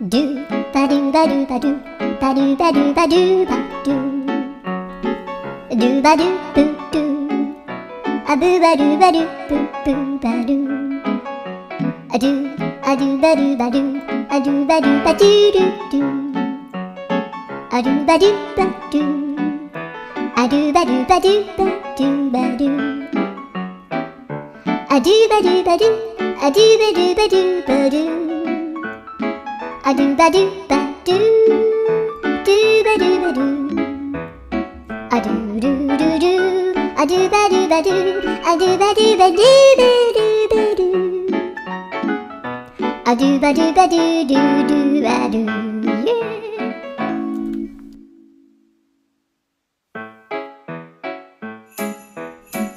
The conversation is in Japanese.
ドゥバドゥバドゥバドゥバドゥバドゥバドゥバドゥドゥバドゥブドゥアブバドゥバドゥブブバドゥアドゥアドゥバドゥバドゥアドゥバドゥバドゥドゥドゥアドゥバドゥバドゥアドゥバドゥバドゥバドゥバドゥアドゥバドゥバドゥアドゥバドゥバドゥバドゥアドゥバドゥバドゥドゥバドゥバドゥアドゥルルルアドゥバドゥバドゥアドゥバドゥバドゥバドゥバドゥアドゥバドゥバドゥドゥドゥバドゥ